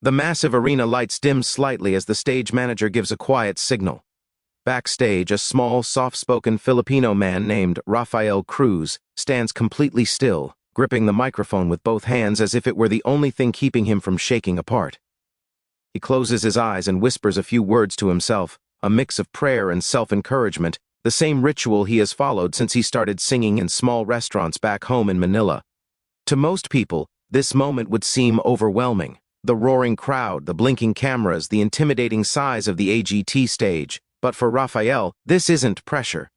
The massive arena lights dim slightly as the stage manager gives a quiet signal. Backstage, a small, soft-spoken Filipino man named Rafael Cruz stands completely still, gripping the microphone with both hands as if it were the only thing keeping him from shaking apart. He closes his eyes and whispers a few words to himself, a mix of prayer and self-encouragement, the same ritual he has followed since he started singing in small restaurants back home in Manila. To most people, this moment would seem overwhelming. The roaring crowd, the blinking cameras, the intimidating size of the AGT stage. But for Rafael, this isn't pressure.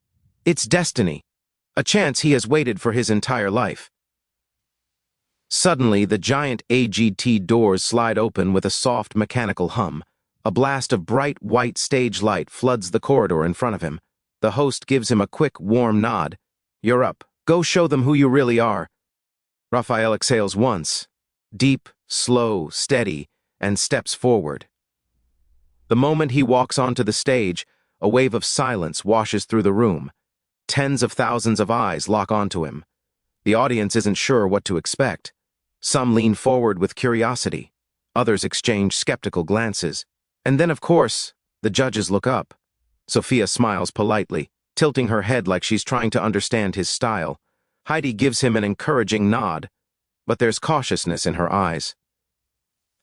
It's destiny, a chance he has waited for his entire life. Suddenly, the giant AGT doors slide open with a soft mechanical hum. A blast of bright white stage light floods the corridor in front of him. The host gives him a quick, warm nod. "You're up. Go show them who you really are." Rafael exhales once, deep, slow, steady, and steps forward. The moment he walks onto the stage, a wave of silence washes through the room. Tens of thousands of eyes lock onto him. The audience isn't sure what to expect. Some lean forward with curiosity. Others exchange skeptical glances. And then, of course, the judges look up. Sophia smiles politely, tilting her head like she's trying to understand his style. Heidi gives him an encouraging nod, but there's cautiousness in her eyes.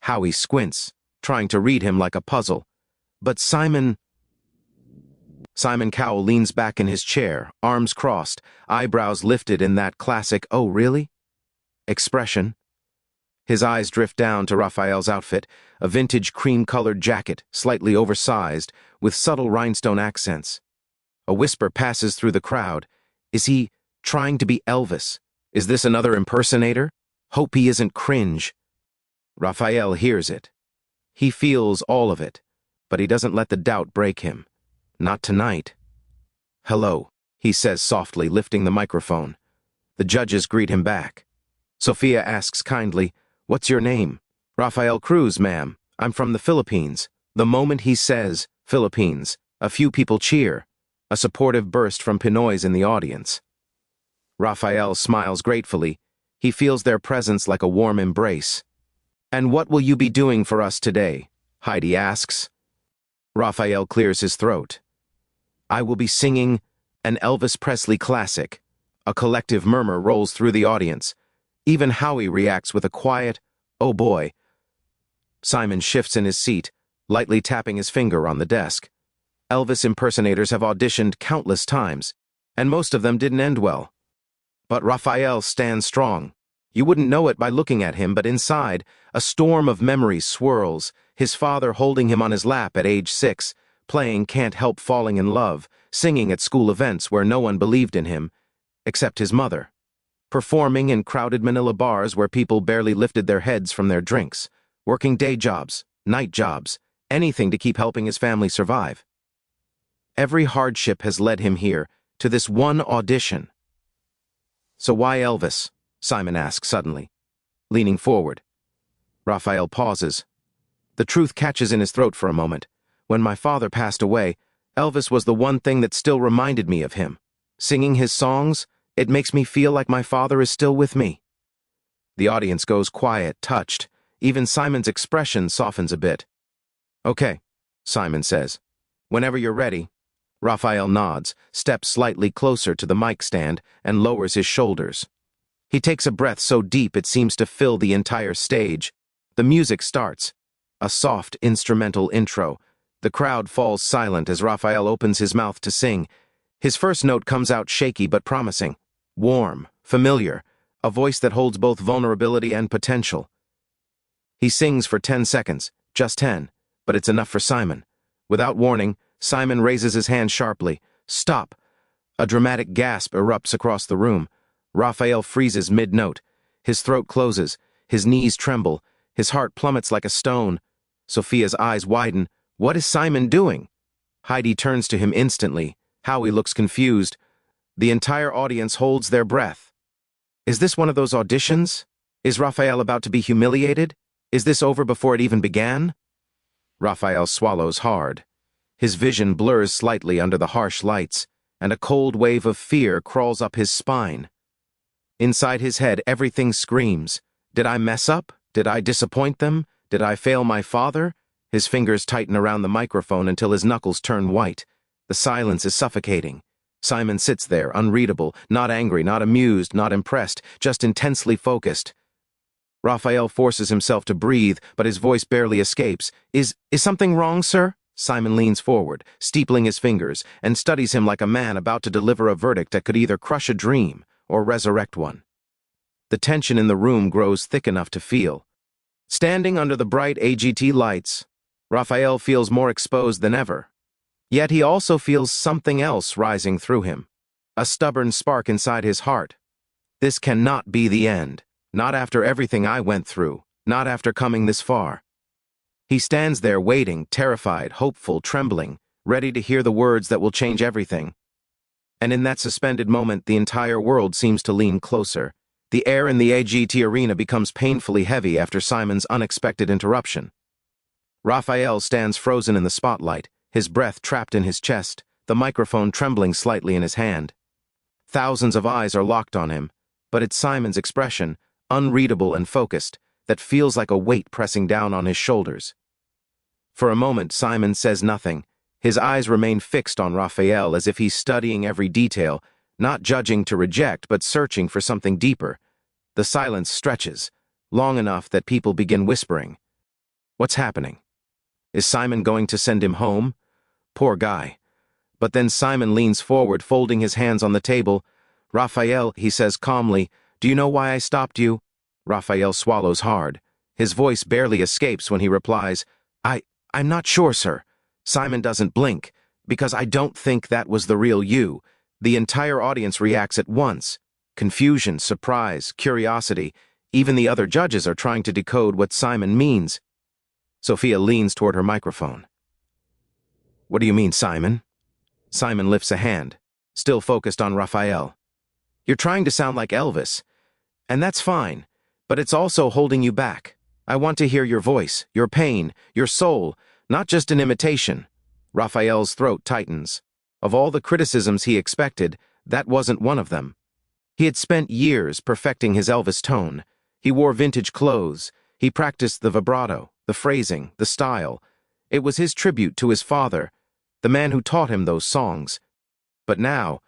Howie squints, trying to read him like a puzzle. But Simon Cowell leans back in his chair, arms crossed, eyebrows lifted in that classic "oh, really?" expression. His eyes drift down to Rafael's outfit, a vintage cream-colored jacket, slightly oversized, with subtle rhinestone accents. A whisper passes through the crowd. Is he trying to be Elvis? Is this another impersonator? Hope he isn't cringe. Rafael hears it. He feels all of it, but he doesn't let the doubt break him. Not tonight. "Hello," he says softly, lifting the microphone. The judges greet him back. Sophia asks kindly, "What's your name?" "Rafael Cruz, ma'am. I'm from the Philippines." The moment he says, Philippines, a few people cheer. A supportive burst from Pinoys in the audience. Rafael smiles gratefully. He feels their presence like a warm embrace. "And what will you be doing for us today?" Heidi asks. Rafael clears his throat. "I will be singing an Elvis Presley classic." A collective murmur rolls through the audience. Even Howie reacts with a quiet, "Oh boy." Simon shifts in his seat, lightly tapping his finger on the desk. Elvis impersonators have auditioned countless times, and most of them didn't end well. But Rafael stands strong. You wouldn't know it by looking at him, but inside, a storm of memories swirls, his father holding him on his lap at age 6, playing Can't Help Falling in Love, singing at school events where no one believed in him, except his mother, performing in crowded Manila bars where people barely lifted their heads from their drinks, working day jobs, night jobs, anything to keep helping his family survive. Every hardship has led him here, to this one audition. "So why Elvis?" Simon asks suddenly, leaning forward. Rafael pauses. The truth catches in his throat for a moment. "When my father passed away, Elvis was the one thing that still reminded me of him. Singing his songs, it makes me feel like my father is still with me." The audience goes quiet, touched. Even Simon's expression softens a bit. "Okay," Simon says. "Whenever you're ready." Rafael nods, steps slightly closer to the mic stand, and lowers his shoulders. He takes a breath so deep it seems to fill the entire stage. The music starts. A soft instrumental intro. The crowd falls silent as Rafael opens his mouth to sing. His first note comes out shaky but promising. Warm, familiar, a voice that holds both vulnerability and potential. He sings for 10 seconds, just 10, but it's enough for Simon. Without warning, Simon raises his hand sharply. "Stop!" A dramatic gasp erupts across the room. Rafael freezes mid-note. His throat closes, his knees tremble, his heart plummets like a stone. Sophia's eyes widen. What is Simon doing? Heidi turns to him instantly. Howie looks confused. The entire audience holds their breath. Is this one of those auditions? Is Rafael about to be humiliated? Is this over before it even began? Rafael swallows hard. His vision blurs slightly under the harsh lights, and a cold wave of fear crawls up his spine. Inside his head, everything screams. Did I mess up? Did I disappoint them? Did I fail my father? His fingers tighten around the microphone until his knuckles turn white. The silence is suffocating. Simon sits there, unreadable, not angry, not amused, not impressed, just intensely focused. Raphael forces himself to breathe, but his voice barely escapes. Is something wrong, sir? Simon leans forward, steepling his fingers, and studies him like a man about to deliver a verdict that could either crush a dream or resurrect one. The tension in the room grows thick enough to feel. Standing under the bright AGT lights, Raphael feels more exposed than ever. Yet he also feels something else rising through him. A stubborn spark inside his heart. This cannot be the end. Not after everything I went through. Not after coming this far. He stands there waiting, terrified, hopeful, trembling, ready to hear the words that will change everything. And in that suspended moment, the entire world seems to lean closer. The air in the AGT arena becomes painfully heavy after Simon's unexpected interruption. Raphael stands frozen in the spotlight, his breath trapped in his chest, the microphone trembling slightly in his hand. Thousands of eyes are locked on him, but it's Simon's expression, unreadable and focused, that feels like a weight pressing down on his shoulders. For a moment, Simon says nothing. His eyes remain fixed on Raphael as if he's studying every detail, not judging to reject, but searching for something deeper. The silence stretches, long enough that people begin whispering. What's happening? Is Simon going to send him home? Poor guy. But then Simon leans forward, folding his hands on the table. Raphael, he says calmly, do you know why I stopped you? Raphael swallows hard. His voice barely escapes when he replies, I'm not sure, sir. Simon doesn't blink, because I don't think that was the real you. The entire audience reacts at once. Confusion, surprise, curiosity. Even the other judges are trying to decode what Simon means. Sophia leans toward her microphone. What do you mean, Simon? Simon lifts a hand, still focused on Raphael. You're trying to sound like Elvis, and that's fine, but it's also holding you back. I want to hear your voice, your pain, your soul, not just an imitation. Raphael's throat tightens. Of all the criticisms he expected, that wasn't one of them. He had spent years perfecting his Elvis tone. He wore vintage clothes. He practiced the vibrato, the phrasing, the style. It was his tribute to his father, the man who taught him those songs. But now,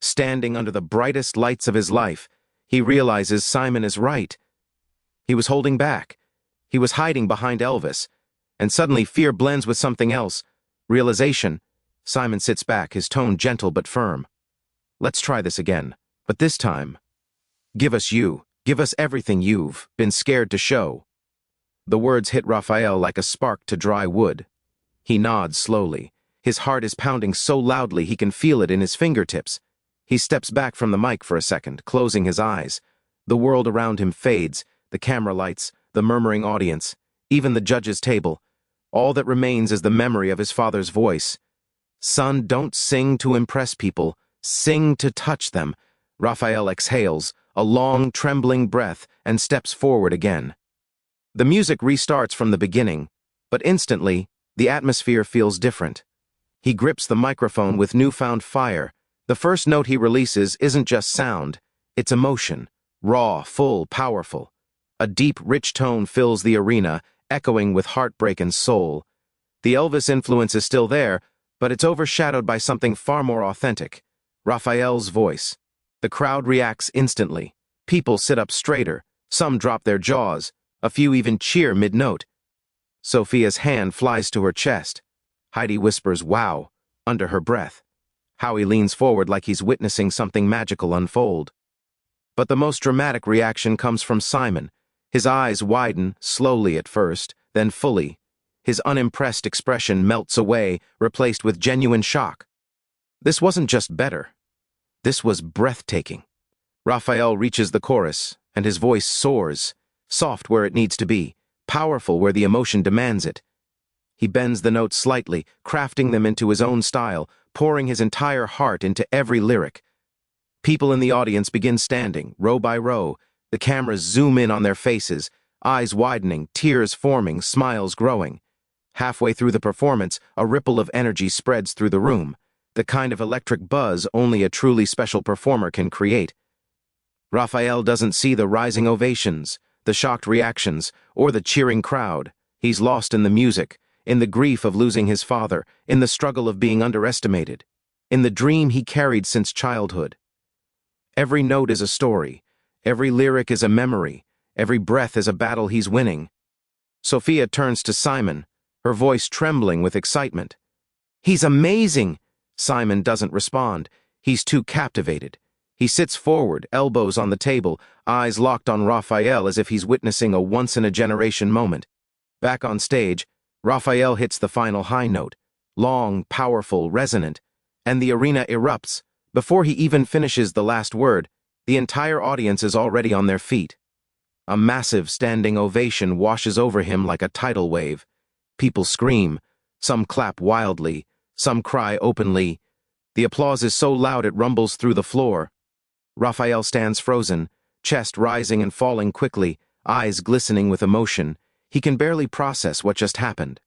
standing under the brightest lights of his life, he realizes Simon is right. He was holding back. He was hiding behind Elvis. And suddenly fear blends with something else. Realization. Simon sits back, his tone gentle but firm. Let's try this again. But this time, give us you. Give us everything you've been scared to show. The words hit Raphael like a spark to dry wood. He nods slowly. His heart is pounding so loudly he can feel it in his fingertips. He steps back from the mic for a second, closing his eyes. The world around him fades, the camera lights, the murmuring audience, even the judge's table. All that remains is the memory of his father's voice. Son, don't sing to impress people. Sing to touch them. Raphael exhales, a long, trembling breath, and steps forward again. The music restarts from the beginning, but instantly, the atmosphere feels different. He grips the microphone with newfound fire. The first note he releases isn't just sound, it's emotion. Raw, full, powerful. A deep, rich tone fills the arena, echoing with heartbreak and soul. The Elvis influence is still there, but it's overshadowed by something far more authentic. Raphael's voice. The crowd reacts instantly. People sit up straighter. Some drop their jaws. A few even cheer mid-note. Sophia's hand flies to her chest. Heidi whispers, "Wow," under her breath. Howie leans forward like he's witnessing something magical unfold. But the most dramatic reaction comes from Simon. His eyes widen, slowly at first, then fully. His unimpressed expression melts away, replaced with genuine shock. This wasn't just better. This was breathtaking. Raphael reaches the chorus, and his voice soars, soft where it needs to be, powerful where the emotion demands it. He bends the notes slightly, crafting them into his own style, pouring his entire heart into every lyric. People in the audience begin standing, row by row. The cameras zoom in on their faces, eyes widening, tears forming, smiles growing. Halfway through the performance, a ripple of energy spreads through the room, the kind of electric buzz only a truly special performer can create. Raphael doesn't see the rising ovations, the shocked reactions, or the cheering crowd. He's lost in the music, in the grief of losing his father, in the struggle of being underestimated, in the dream he carried since childhood. Every note is a story, every lyric is a memory, every breath is a battle he's winning. Sophia turns to Simon, her voice trembling with excitement. "He's amazing!" Simon doesn't respond. He's too captivated. He sits forward, elbows on the table, eyes locked on Raphael as if he's witnessing a once-in-a-generation moment. Back on stage, Raphael hits the final high note, long, powerful, resonant, and the arena erupts. Before he even finishes the last word, the entire audience is already on their feet. A massive standing ovation washes over him like a tidal wave. People scream, some clap wildly, some cry openly. The applause is so loud it rumbles through the floor. Raphael stands frozen, chest rising and falling quickly, eyes glistening with emotion. He can barely process what just happened.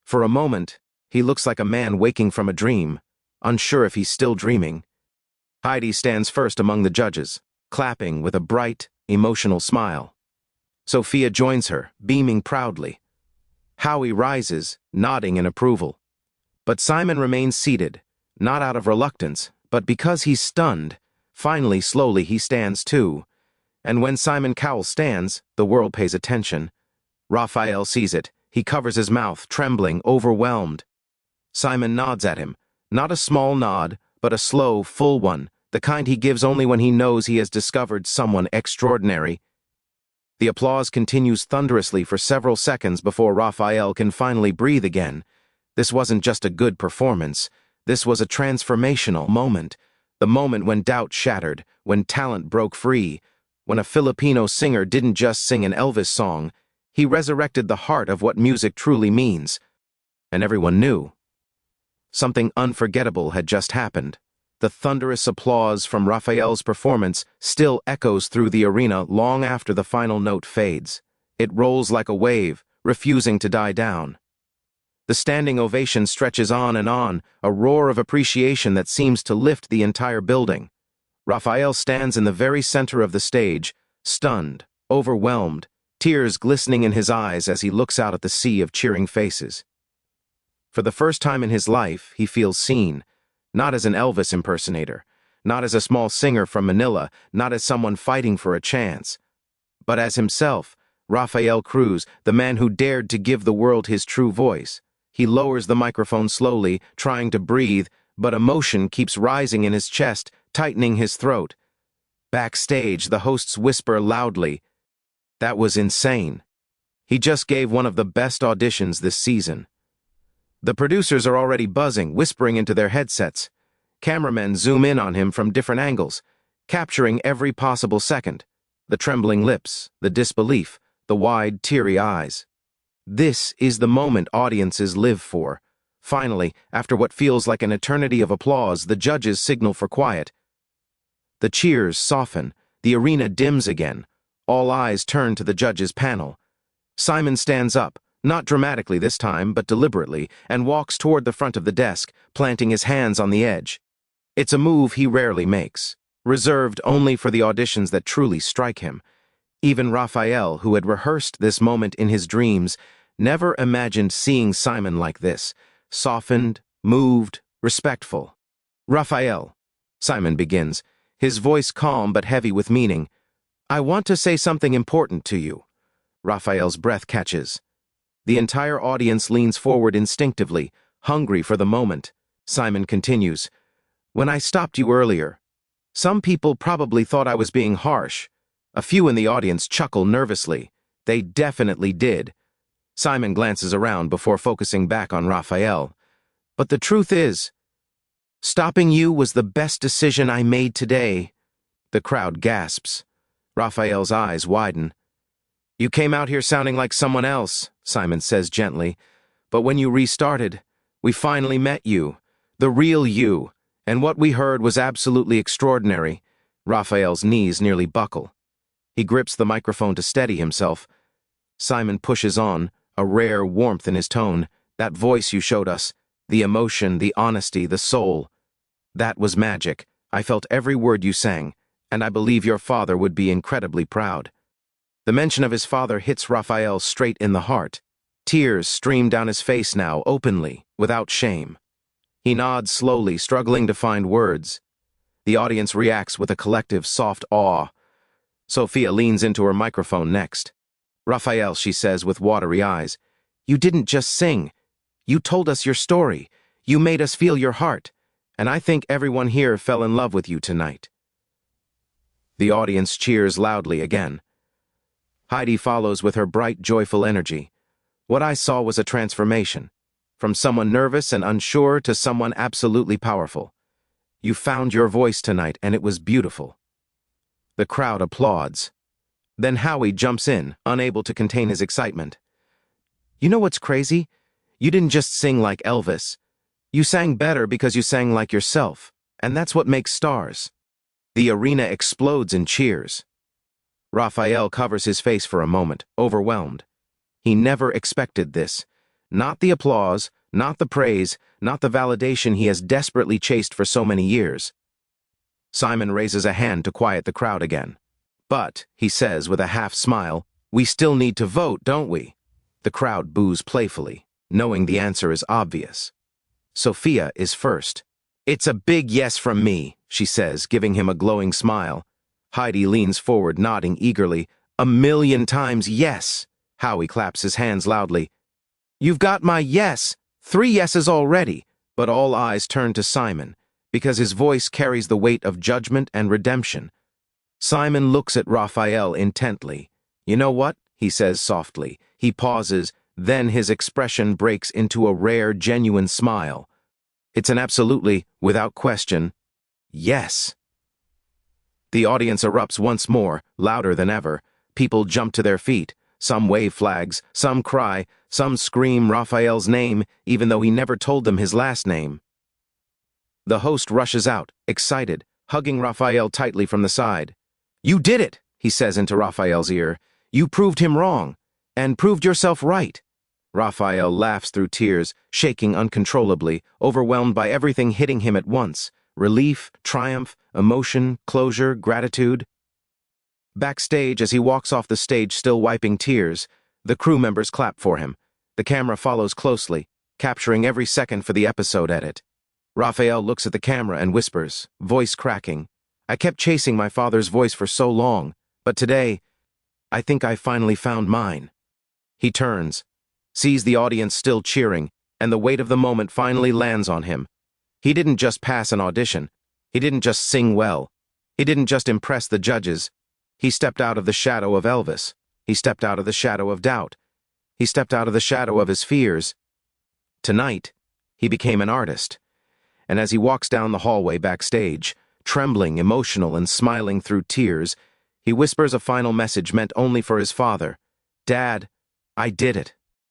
For a moment, he looks like a man waking from a dream, unsure if he's still dreaming. Heidi stands first among the judges, clapping with a bright, emotional smile. Sophia joins her, beaming proudly. Howie rises, nodding in approval. But Simon remains seated, not out of reluctance, but because he's stunned. Finally, slowly, he stands too. And when Simon Cowell stands, the world pays attention. Raphael sees it. He covers his mouth, trembling, overwhelmed. Simon nods at him. Not a small nod, but a slow, full one, the kind he gives only when he knows he has discovered someone extraordinary. The applause continues thunderously for several seconds before Raphael can finally breathe again. This wasn't just a good performance. This was a transformational moment. The moment when doubt shattered, when talent broke free, when a Filipino singer didn't just sing an Elvis song, he resurrected the heart of what music truly means. And everyone knew. Something unforgettable had just happened. The thunderous applause from Raphael's performance still echoes through the arena long after the final note fades. It rolls like a wave, refusing to die down. The standing ovation stretches on, a roar of appreciation that seems to lift the entire building. Raphael stands in the very center of the stage, stunned, overwhelmed, tears glistening in his eyes as he looks out at the sea of cheering faces. For the first time in his life, he feels seen, not as an Elvis impersonator, not as a small singer from Manila, not as someone fighting for a chance, but as himself, Raphael Cruz, the man who dared to give the world his true voice. He lowers the microphone slowly, trying to breathe, but emotion keeps rising in his chest, tightening his throat. Backstage, the hosts whisper loudly, "That was insane. He just gave one of the best auditions this season." The producers are already buzzing, whispering into their headsets. Cameramen zoom in on him from different angles, capturing every possible second. The trembling lips, the disbelief, the wide, teary eyes. This is the moment audiences live for. Finally, after what feels like an eternity of applause, the judges signal for quiet. The cheers soften, the arena dims again. All eyes turn to the judges' panel. Simon stands up, not dramatically this time, but deliberately, and walks toward the front of the desk, planting his hands on the edge. It's a move he rarely makes, reserved only for the auditions that truly strike him. Even Raphael, who had rehearsed this moment in his dreams, never imagined seeing Simon like this, softened, moved, respectful. "Raphael," Simon begins, his voice calm but heavy with meaning, "I want to say something important to you." Raphael's breath catches. The entire audience leans forward instinctively, hungry for the moment. Simon continues, "When I stopped you earlier, some people probably thought I was being harsh. A few in the audience chuckle nervously. They definitely did." Simon glances around before focusing back on Raphael. "But the truth is, stopping you was the best decision I made today." The crowd gasps. Raphael's eyes widen. "You came out here sounding like someone else," Simon says gently. "But when you restarted, we finally met you, the real you, and what we heard was absolutely extraordinary." Raphael's knees nearly buckle. He grips the microphone to steady himself. Simon pushes on, a rare warmth in his tone. "That voice you showed us, the emotion, the honesty, the soul. That was magic. I felt every word you sang, and I believe your father would be incredibly proud." The mention of his father hits Raphael straight in the heart. Tears stream down his face now, openly, without shame. He nods slowly, struggling to find words. The audience reacts with a collective soft awe. Sophia leans into her microphone next. "Raphael," she says with watery eyes, "you didn't just sing. You told us your story. You made us feel your heart. And I think everyone here fell in love with you tonight." The audience cheers loudly again. Heidi follows with her bright, joyful energy. "What I saw was a transformation. From someone nervous and unsure to someone absolutely powerful. You found your voice tonight, and it was beautiful." The crowd applauds. Then Howie jumps in, unable to contain his excitement. "You know what's crazy? You didn't just sing like Elvis. You sang better because you sang like yourself, and that's what makes stars." The arena explodes in cheers. Raphael covers his face for a moment, overwhelmed. He never expected this. Not the applause, not the praise, not the validation he has desperately chased for so many years. Simon raises a hand to quiet the crowd again. "But," he says with a half smile, "we still need to vote, don't we?" The crowd boos playfully, knowing the answer is obvious. Sophia is first. "It's a big yes from me," she says, giving him a glowing smile. Heidi leans forward, nodding eagerly. "A million times yes." Howie claps his hands loudly. "You've got my yes. 3 yeses already." But all eyes turn to Simon, because his voice carries the weight of judgment and redemption. Simon looks at Raphael intently. "You know what?" he says softly. He pauses, then his expression breaks into a rare, genuine smile. It's an absolutely, without question, yes. The audience erupts once more, louder than ever. People jump to their feet. Some wave flags, some cry, some scream Raphael's name, even though he never told them his last name. The host rushes out, excited, hugging Raphael tightly from the side. "You did it," he says into Raphael's ear. "You proved him wrong, and proved yourself right." Raphael laughs through tears, shaking uncontrollably, overwhelmed by everything hitting him at once. Relief, triumph, emotion, closure, gratitude. Backstage, as he walks off the stage still wiping tears, the crew members clap for him. The camera follows closely, capturing every second for the episode edit. Raphael looks at the camera and whispers, voice cracking, "I kept chasing my father's voice for so long, but today, I think I finally found mine." He turns, sees the audience still cheering, and the weight of the moment finally lands on him. He didn't just pass an audition. He didn't just sing well. He didn't just impress the judges. He stepped out of the shadow of Elvis. He stepped out of the shadow of doubt. He stepped out of the shadow of his fears. Tonight, he became an artist. And as he walks down the hallway backstage, trembling, emotional, and smiling through tears, he whispers a final message meant only for his father. "Dad, I did it."